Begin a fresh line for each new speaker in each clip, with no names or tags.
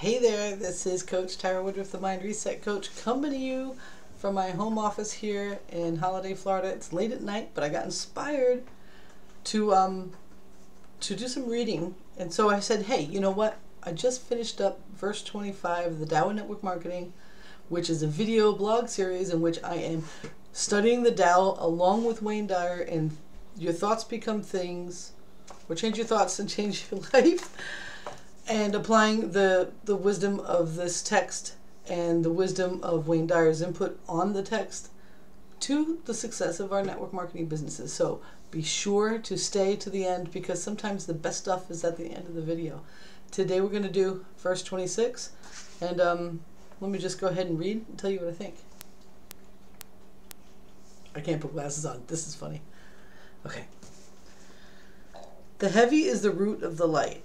Hey there, this is Coach Jarod Woodruff, the Mind Reset Coach, coming to you from my home office here in Holiday, Florida. It's late at night, but I got inspired to do some reading, and so I said, hey, you know what? I just finished up verse 25 of the Tao Network Marketing, which is a video blog series in which I am studying the Tao along with Wayne Dyer, and your thoughts become things, or change your thoughts and change your life. And applying the wisdom of this text and the wisdom of Wayne Dyer's input on the text to the success of our network marketing businesses. So be sure to stay to the end, because sometimes the best stuff is at the end of the video. Today we're going to do verse 26, and let me just go ahead and read and tell you what I think. I can't put glasses on. This is funny. Okay. The heavy is the root of the light.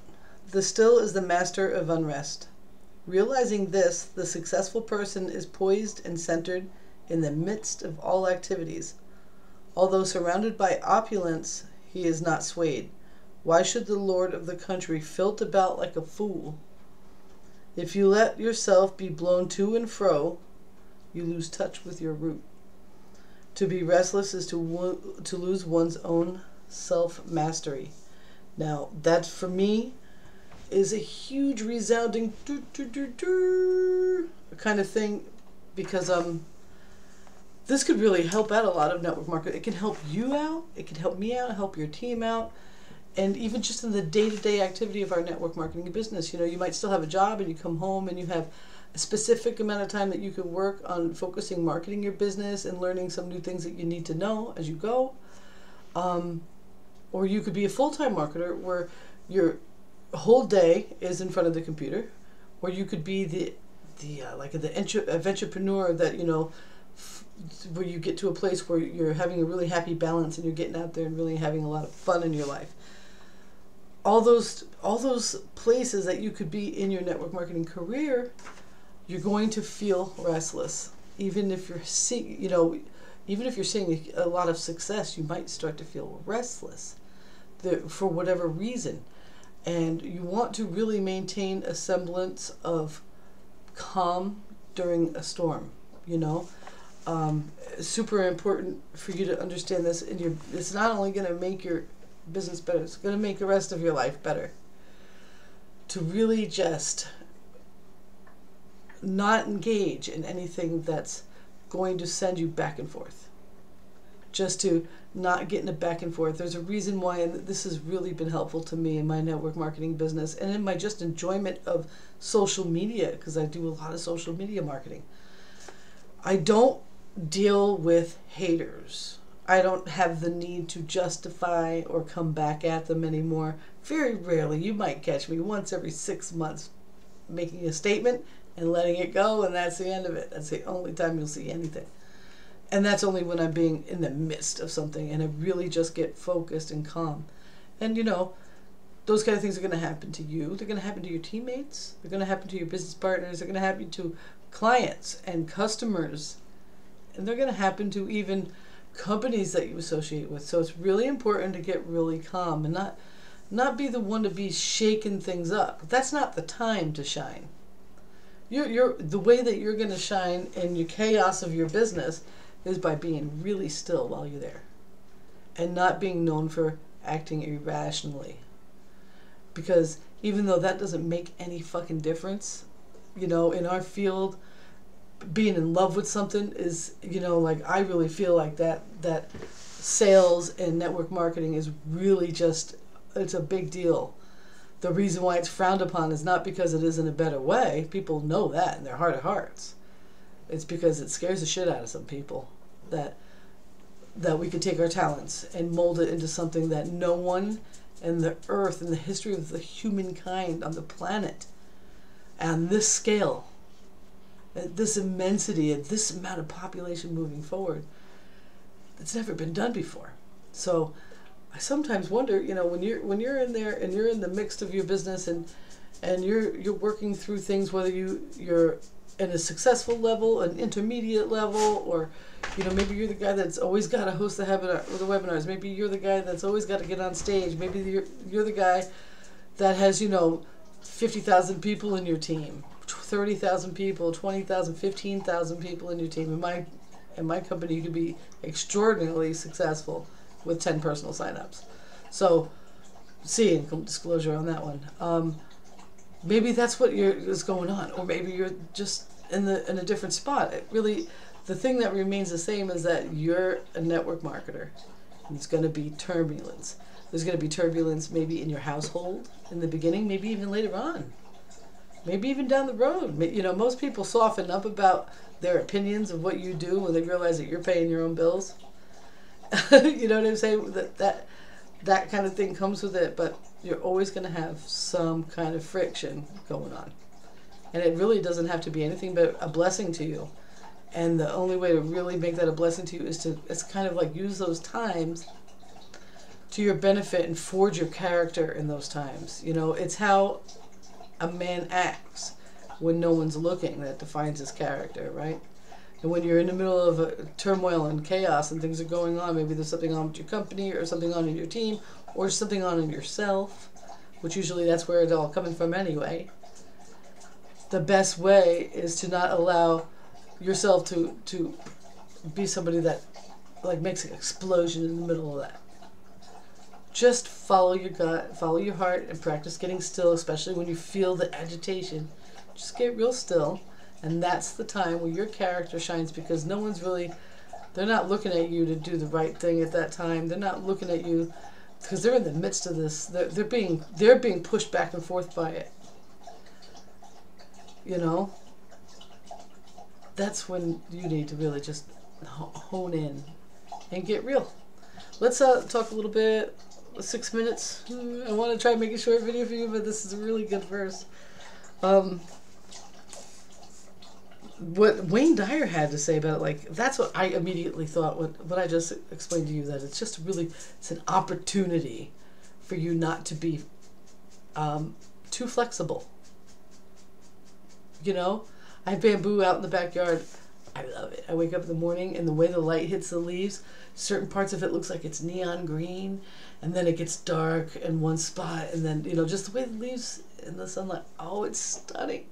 The still is the master of unrest. Realizing this, the successful person is poised and centered in the midst of all activities. Although surrounded by opulence, he is not swayed. Why should the lord of the country filt about like a fool? If you let yourself be blown to and fro, you lose touch with your root. To be restless is to lose one's own self-mastery. Now, that for me is a huge resounding kind of thing, because this could really help out a lot of network marketing. It can help you out, it can help me out, help your team out, and even just in the day-to-day activity of our network marketing business. You know, you might still have a job and you come home and you have a specific amount of time that you could work on focusing marketing your business and learning some new things that you need to know as you go. Or you could be a full-time marketer where your whole day is in front of the computer, or you could be the entrepreneur that, you know, where you get to a place where you're having a really happy balance and you're getting out there and really having a lot of fun in your life. All those places that you could be in your network marketing career, you're going to feel restless. Even if you're seeing, you know, even if you're seeing a lot of success, you might start to feel restless for whatever reason. And you want to really maintain a semblance of calm during a storm, you know. Super important for you to understand this. It's not only going to make your business better, it's going to make the rest of your life better. To really just not engage in anything that's going to send you back and forth. Just to not get in a back and forth. There's a reason why, and this has really been helpful to me in my network marketing business and in my just enjoyment of social media, because I do a lot of social media marketing. I don't deal with haters. I don't have the need to justify or come back at them anymore. Very rarely. You might catch me once every 6 months making a statement and letting it go, and that's the end of it. That's the only time you'll see anything. And that's only when I'm being in the midst of something and I really just get focused and calm. And, you know, those kind of things are going to happen to you. They're going to happen to your teammates. They're going to happen to your business partners. They're going to happen to clients and customers. And they're going to happen to even companies that you associate with. So it's really important to get really calm and not be the one to be shaking things up. That's not the time to shine. The way that you're going to shine in your chaos of your business is by being really still while you're there and not being known for acting irrationally. Because even though that doesn't make any fucking difference, you know, in our field, being in love with something is, you know, like, I really feel like that sales and network marketing is really just, it's a big deal. The reason why it's frowned upon is not because it isn't a better way. People know that in their heart of hearts. It's because it scares the shit out of some people that we could take our talents and mold it into something that no one in the earth, in the history of the humankind on the planet, on this scale, at this immensity, at this amount of population moving forward, it's never been done before. So I sometimes wonder, you know, when you're in there and you're in the mix of your business and you're working through things, whether you're at a successful level, an intermediate level, or, you know, maybe you're the guy that's always got to host the webinars. Maybe you're the guy that's always got to get on stage. Maybe you're the guy that has, you know, 50,000 people in your team, 30,000 people, 20,000, 15,000 people in your team. In my company, you can be extraordinarily successful with 10 personal signups. So, see income disclosure on that one. Maybe that's what is going on, or maybe you're just in a different spot. It really, the thing that remains the same is that you're a network marketer. There's going to be turbulence. There's going to be turbulence maybe in your household in the beginning, maybe even later on, maybe even down the road. You know, most people soften up about their opinions of what you do when they realize that you're paying your own bills. You know what I'm saying? That kind of thing comes with it, but you're always going to have some kind of friction going on. And it really doesn't have to be anything but a blessing to you. And the only way to really make that a blessing to you is to, it's kind of like use those times to your benefit and forge your character in those times. You know, it's how a man acts when no one's looking that defines his character, right? And when you're in the middle of a turmoil and chaos and things are going on, maybe there's something on with your company or something on in your team or something on in yourself, which usually that's where it's all coming from anyway. The best way is to not allow yourself to be somebody that like makes an explosion in the middle of that. Just follow your gut, follow your heart, and practice getting still, especially when you feel the agitation. Just get real still, and that's the time where your character shines, because no one's really, they're not looking at you to do the right thing at that time. They're not looking at you because they're in the midst of this. They're being pushed back and forth by it. You know? That's when you need to really just hone in and get real. Let's talk a little bit. 6 minutes. I want to try and make a short video for you, but this is a really good verse. What Wayne Dyer had to say about it, like, that's what I immediately thought, what I just explained to you, that it's just really, it's an opportunity for you not to be too flexible. You know, I have bamboo out in the backyard. I love it. I wake up in the morning and the way the light hits the leaves, certain parts of it looks like it's neon green, and then it gets dark in one spot, and then, you know, just the way the leaves in the sunlight. Oh, it's stunning.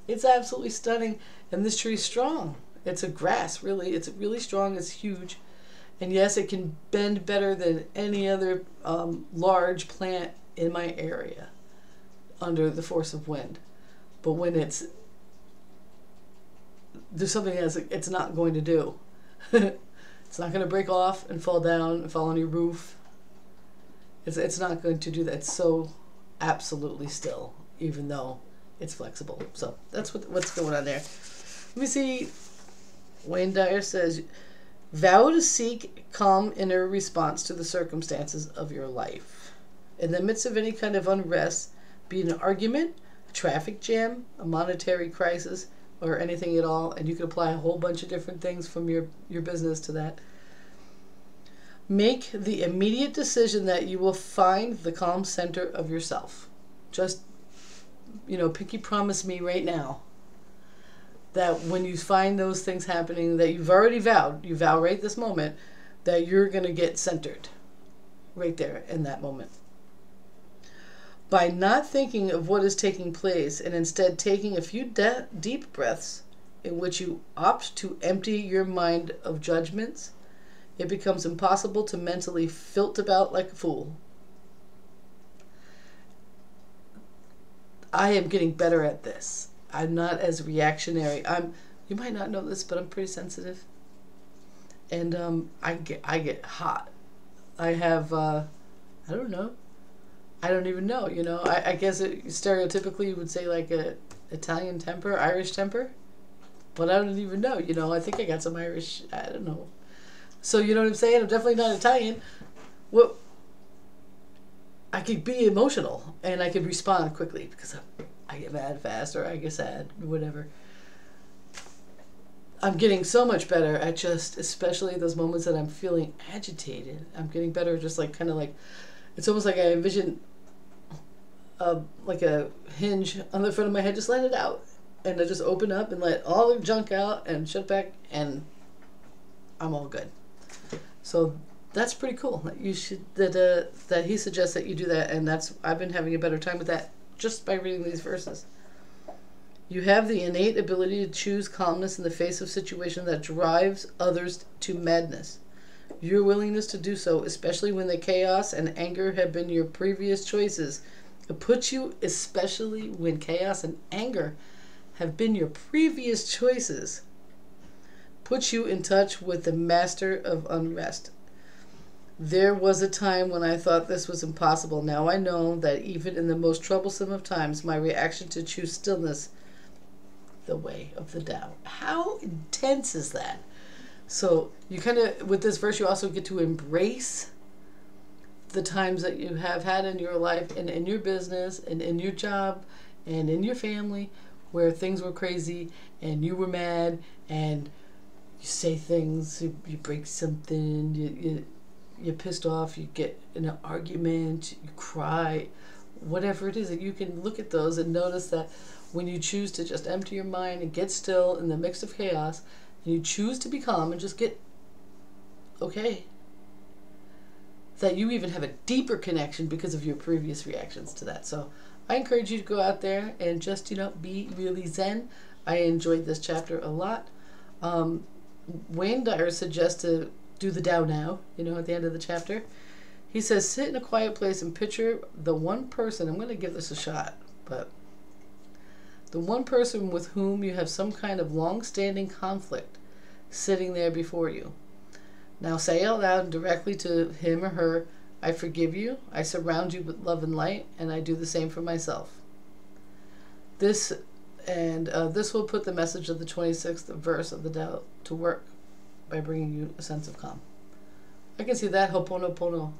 It's absolutely stunning. And this tree's strong. It's a grass, really. It's really strong. It's huge. And yes, it can bend better than any other large plant in my area under the force of wind. But when there's something else it's not going to do. It's not going to break off and fall down and fall on your roof. It's not going to do that. It's so absolutely still, even though it's flexible. So that's what's going on there. Let me see. Wayne Dyer says, vow to seek calm inner response to the circumstances of your life. In the midst of any kind of unrest, be it an argument, a traffic jam, a monetary crisis, or anything at all, and you can apply a whole bunch of different things from your business to that. Make the immediate decision that you will find the calm center of yourself. Just, you know, pinky promise me right now that when you find those things happening that you've already vowed, you vow right this moment, that you're going to get centered right there in that moment. By not thinking of what is taking place and instead taking a few deep breaths in which you opt to empty your mind of judgments, it becomes impossible to mentally filt about like a fool. I am getting better at this. I'm not as reactionary. You might not know this, but I'm pretty sensitive. And I get hot. I have I don't know. I don't even know, you know. I guess stereotypically you would say like a Italian temper, Irish temper. But I don't even know, you know. I think I got some Irish, I don't know. So you know what I'm saying? I'm definitely not Italian. Well, I could be emotional and I could respond quickly because I get mad fast or I get sad, whatever. I'm getting so much better at just, especially those moments that I'm feeling agitated. I'm getting better, just like kind of like, it's almost like I envision like a hinge on the front of my head. Just let it out, and I just open up and let all the junk out and shut back, and I'm all good. So that's pretty cool. You should that he suggests that you do that, and I've been having a better time with that just by reading these verses. You have the innate ability to choose calmness in the face of situation that drives others to madness. Your willingness to do so, especially when the chaos and anger have been your previous choices, it puts you, especially when chaos and anger have been your previous choices, puts you in touch with the master of unrest. There was a time when I thought this was impossible. Now I know that even in the most troublesome of times, my reaction to choose stillness, the way of the Tao. How intense is that? So you kind of, with this verse, you also get to embrace the times that you have had in your life and in your business and in your job and in your family where things were crazy and you were mad and you say things, you break something, you're pissed off, you get in an argument, you cry, whatever it is, that you can look at those and notice that when you choose to just empty your mind and get still in the midst of chaos, and you choose to be calm and just get okay, that you even have a deeper connection because of your previous reactions to that. So I encourage you to go out there and just, be really zen. I enjoyed this chapter a lot. Wayne Dyer suggests to do the Tao now, at the end of the chapter. He says, sit in a quiet place and picture the one person, I'm going to give this a shot, but the one person with whom you have some kind of long-standing conflict sitting there before you. Now say out loud and directly to him or her, I forgive you, I surround you with love and light, and I do the same for myself. This will put the message of the 26th verse of the Tao to work by bringing you a sense of calm. I can see that, Ho'oponopono.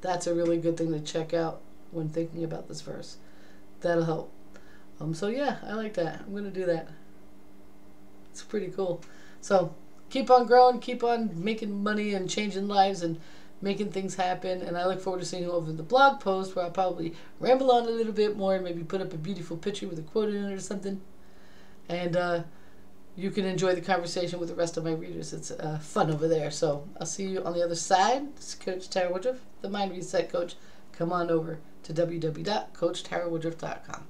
That's a really good thing to check out when thinking about this verse. That'll help. So yeah, I like that. I'm going to do that. It's pretty cool. So keep on growing, keep on making money and changing lives and making things happen. And I look forward to seeing you over in the blog post where I'll probably ramble on a little bit more and maybe put up a beautiful picture with a quote in it or something. And you can enjoy the conversation with the rest of my readers. It's fun over there. So I'll see you on the other side. This is Coach Tara Woodruff, the Mind Reset Coach. Come on over to www.coachtarawoodruff.com.